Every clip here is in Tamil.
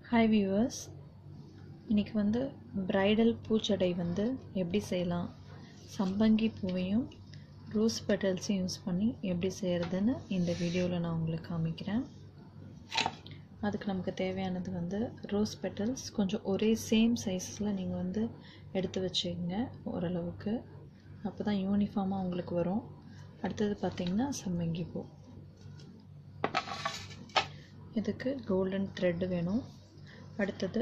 ஹாய் வியூவர்ஸ், இன்றைக்கி பிரைடல் பூச்சடை எப்படி செய்யலாம், சம்பங்கி பூவையும் ரோஸ் பெட்டல்ஸையும் யூஸ் பண்ணி எப்படி செய்கிறதுன்னு இந்த வீடியோவில் நான் உங்களுக்கு காமிக்கிறேன். அதுக்கு நமக்கு தேவையானது ரோஸ் பெட்டல்ஸ் கொஞ்சம் ஒரே சேம் சைஸில் நீங்கள் எடுத்து வச்சுக்கோங்க ஓரளவுக்கு, அப்போ தான் யூனிஃபார்மாக உங்களுக்கு வரும். அடுத்தது பார்த்திங்கன்னா சம்பங்கி பூ. இதுக்கு கோல்டன் த்ரெட் வேணும். அடுத்தது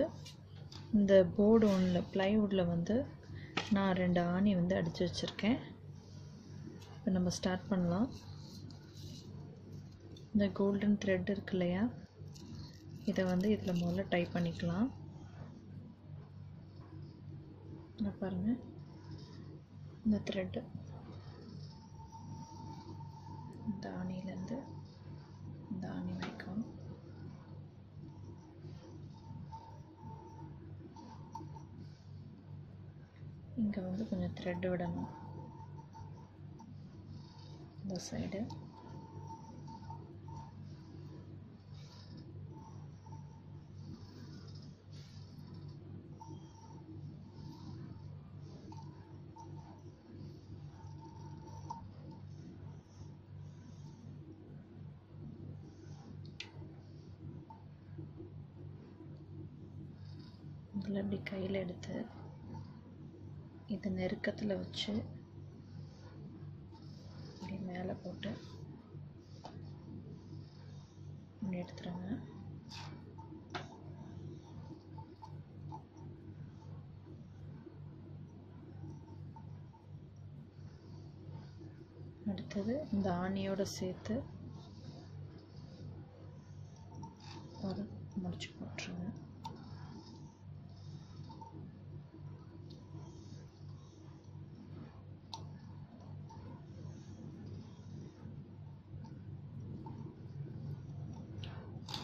இந்த போர்டு ஒன்றில் ப்ளைவுட்டில் நான் 2 ஆணி அடித்து வச்சுருக்கேன். இப்போ நம்ம ஸ்டார்ட் பண்ணலாம். இந்த கோல்டன் த்ரெட் இருக்கு இல்லையா, இதை இதில் முதல்ல டைப் பண்ணிக்கலாம். பாருங்கள், இந்த த்ரெட்டு இந்த ஆணிலேருந்து இந்த ஆணி வரைக்கும் இங்கே கொஞ்சம் த்ரெட் விடணும். இந்த சைடு இதில் இப்படி கையில் எடுத்து இது நெருக்கத்தில் வச்சு இப்படி மேலே போட்டு இப்படி எடுத்துருங்க. அடுத்தது இந்த ஆணியோடு சேர்த்து ஒரு முடிச்சு போட்டுருங்க.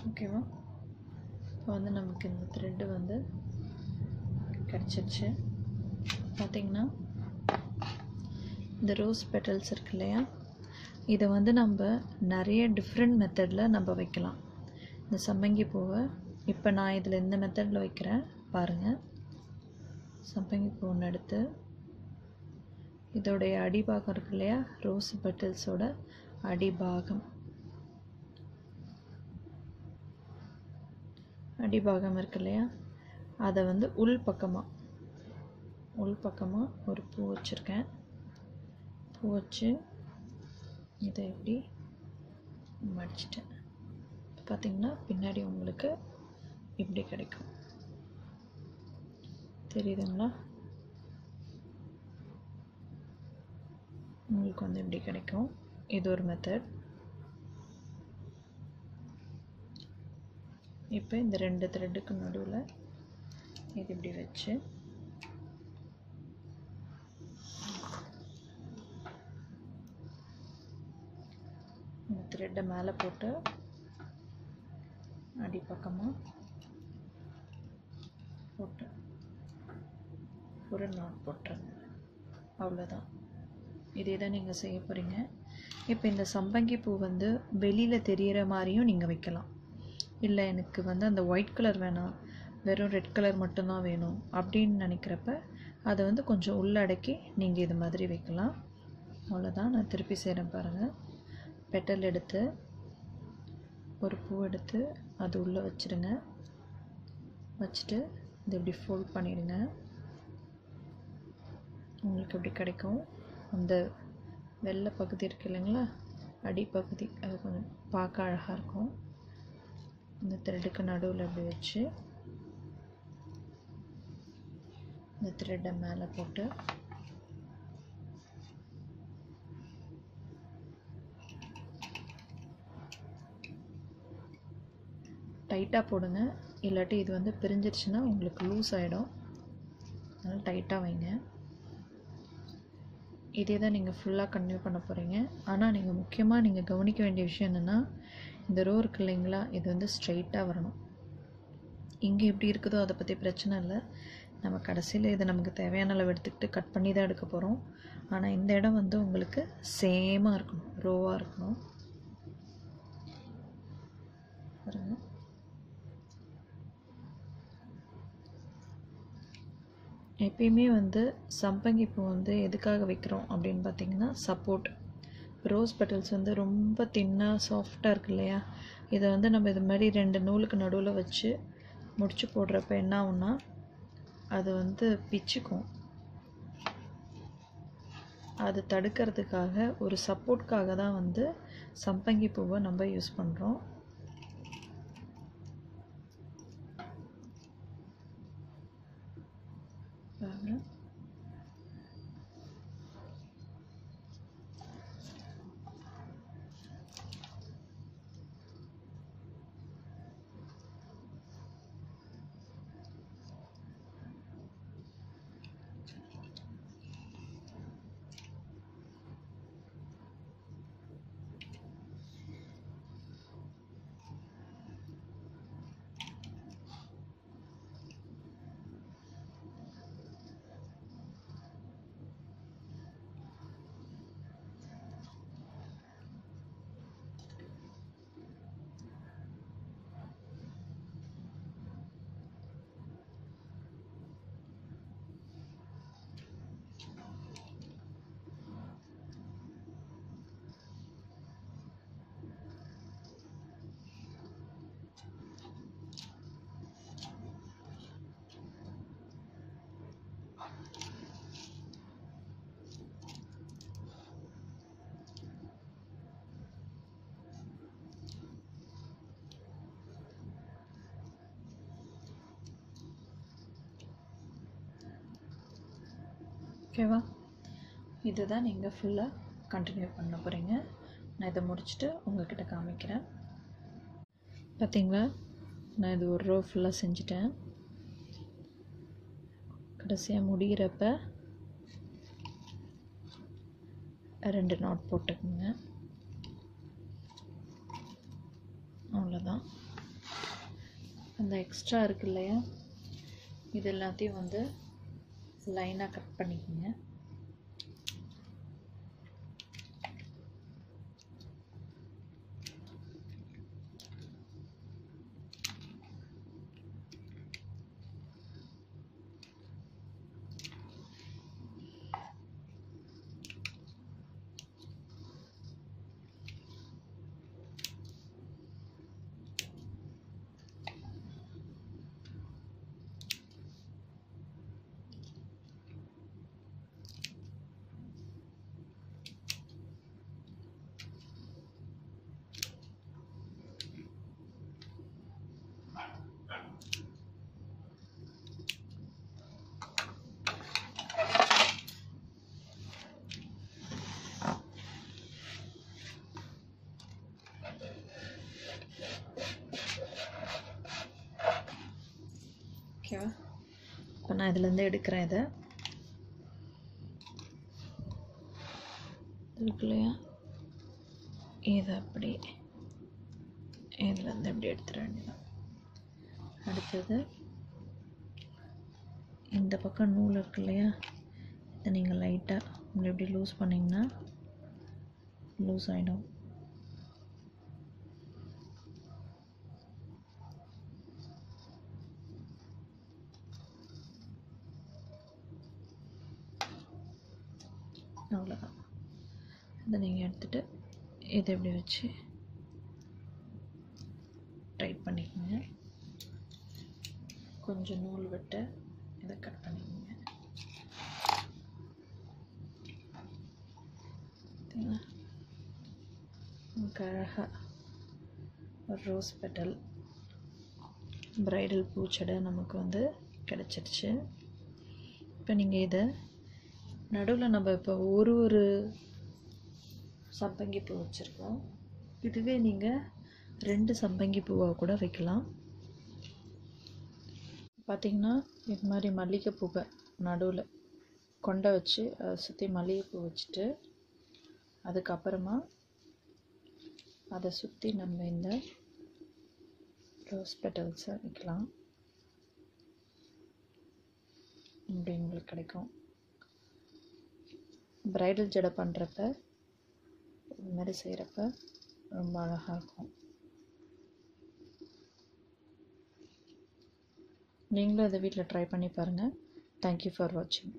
ஓகேவா? இப்போ நமக்கு இந்த த்ரெட்டு கிடச்சிருச்சு. பார்த்திங்கன்னா இந்த ரோஸ் பெட்டல்ஸ் இருக்கு இல்லையா, இதை நம்ம நிறைய டிஃப்ரெண்ட் மெத்தடில் நம்ம வைக்கலாம். இந்த சம்பங்கி பூவை இப்போ நான் இதில் இந்த மெத்தடில் வைக்கிறேன் பாருங்கள். சம்பங்கி பூ ஒன்று எடுத்து இதோடைய அடிபாகம் இருக்கு இல்லையா, ரோஸ் பெட்டல்ஸோட அடிபாகம் இருக்கு இல்லையா, அதை உள் பக்கமாக ஒரு பூ வச்சுருக்கேன். பூ வச்சு இதை எப்படி மடிச்சிட்டேன். பார்த்திங்கன்னா பின்னாடி உங்களுக்கு இப்படி கிடைக்கும். தெரியுதுங்களா? உங்களுக்கு இப்படி கிடைக்கும். இது ஒரு மெத்தட். இப்போ இந்த 2 த்ரெட்டுக்கு நடுவில் இது இப்படி வச்சு இந்த த்ரெட்டை மேலே போட்டு அடிப்பக்கமாக போட்டு ஒரு நாட் போட்டுருங்க. அவ்வளோதான். இதே தான் நீங்கள் செய்ய போகிறீங்க. இப்போ இந்த சம்பங்கி பூ வெளியில் தெரிகிற மாதிரியும் நீங்கள் வைக்கலாம். இல்லை எனக்கு அந்த ஒயிட் கலர் வேணாம், வெறும் ரெட் கலர் மட்டும்தான் வேணும் அப்படின்னு நினைக்கிறப்ப அதை கொஞ்சம் உள்ளடக்கி நீங்கள் இது மாதிரி வைக்கலாம். அவ்வளோதான். நான் திருப்பி செய்கிறேன் பாருங்கள். பெட்டல் எடுத்து ஒரு பூ எடுத்து அது உள்ளே வச்சுடுங்க. வச்சுட்டு இது இப்படி ஃபோல்ட் பண்ணிடுங்க. உங்களுக்கு இப்படி கிடைக்கும். அந்த வெள்ளை பகுதி இருக்குது இல்லைங்களா, அடிப்பகுதி, அது கொஞ்சம் பார்க்க அழகாக இருக்கும். இந்த த்ரெட்டுக்கு நடுவில் அப்படி வச்சு இந்த த்ரெட்டை மேலே போட்டு டைட்டாக போடுங்க. இல்லாட்டி இது பிரிஞ்சிருச்சுன்னா உங்களுக்கு லூஸ் ஆகிடும். அதனால் டைட்டாக வைங்க. இதே தான் நீங்கள் ஃபுல்லாக கன்டினியூ பண்ண போகிறீங்க. ஆனால் நீங்கள் முக்கியமாக நீங்கள் கவனிக்க வேண்டிய விஷயம் என்னென்னா, இந்த ரோ இருக்கு இல்லைங்களா, இது ஸ்ட்ரைட்டாக வரணும். இங்கே எப்படி இருக்குதோ அதை பற்றி பிரச்சனை இல்லை. நம்ம கடைசியில் இதை நமக்கு தேவையான அளவு எடுத்துக்கிட்டு கட் பண்ணி தான் எடுக்க போகிறோம். ஆனால் இந்த இடம் உங்களுக்கு சேமாக இருக்கணும், ரோவாக இருக்கணும். பாருங்கள், எப்பயுமே வந்து சம்பங்கி பூ வந்து எதுக்காக வைக்கிறோம் அப்படின்னு பார்த்தீங்கன்னா சப்போர்ட். ரோஸ் பெட்டல்ஸ் வந்து ரொம்ப தின்னாக சாஃப்டாக இருக்கு இல்லையா, இதை வந்து நம்ம இது மாதிரி 2 நூலுக்கு நடுவில் வச்சு முடிச்சு போடுறப்ப என்ன ஆகும்னா அது வந்து பிச்சுக்கும். அது தடுக்கிறதுக்காக ஒரு சப்போர்ட்காக தான் வந்து சம்பங்கி பூவை நம்ம யூஸ் பண்ணுறோம். ஓகேவா, இதுதான் நீங்கள் ஃபுல்லாக கண்டினியூ பண்ண போகிறீங்க. நான் இதை முடிச்சுட்டு உங்கள்கிட்ட காமிக்கிறேன். பார்த்தீங்களா, நான் இது ஒரு ரோ ஃபுல்லாக செஞ்சுட்டேன். கடைசியாக முடிகிறப்ப 2 நாட் போட்டுக்குங்க. அவ்வளோதான். அந்த எக்ஸ்ட்ரா இருக்கு இல்லையா, இது எல்லாத்தையும் வந்து லைனாக கட் பண்ணிக்கோங்க. ஓகேவா, இப்போ நான் இதுலேருந்து எடுக்கிறேன். இதை இருக்கு இல்லையா, இதை அப்படி இதுலேருந்து எப்படி எடுத்துட வேண்டியதான். அடுத்தது இந்த பக்கம் நூல் இருக்கு இல்லையா, இதை நீங்கள் லைட்டாக இப்படி எப்படி லூஸ் பண்ணிங்கன்னா லூஸ் ஆகிடும். அவ்வளோதான். இதை நீங்கள் எடுத்துகிட்டு இதை எப்படி வச்சு டைட் பண்ணிக்கோங்க. கொஞ்சம் நூல் விட்டு இதை கட் பண்ணிக்கோங்க. நமக்கு அழகாக ஒரு ரோஸ் பெட்டல் ப்ரைடல் பூச்செடை நமக்கு வந்து கிடச்சிருச்சு. இப்போ நீங்கள் இதை நடுவில் நம்ம இப்போ ஒரு சம்பங்கி பூ வச்சுருக்கோம். இதுவே நீங்கள் 2 சம்பங்கி பூவாக கூட வைக்கலாம். பார்த்திங்கன்னா இது மாதிரி மல்லிகைப்பூவை நடுவில் கொண்டை வச்சு அதை சுற்றி மல்லிகைப்பூ வச்சுட்டு அதுக்கப்புறமா அதை சுற்றி நம்ம இந்த ரோஸ் பெட்டல்ஸை வைக்கலாம். இப்படி உங்களுக்கு கிடைக்கும். ப்ரைடல் ஜடை பண்ணுறப்ப இது மாதிரி செய்கிறப்ப ரொம்ப அழகாக இருக்கும். நீங்களும் அதை வீட்டில் ட்ரை பண்ணி பாருங்கள். தேங்க்யூ ஃபார் வாட்சிங்.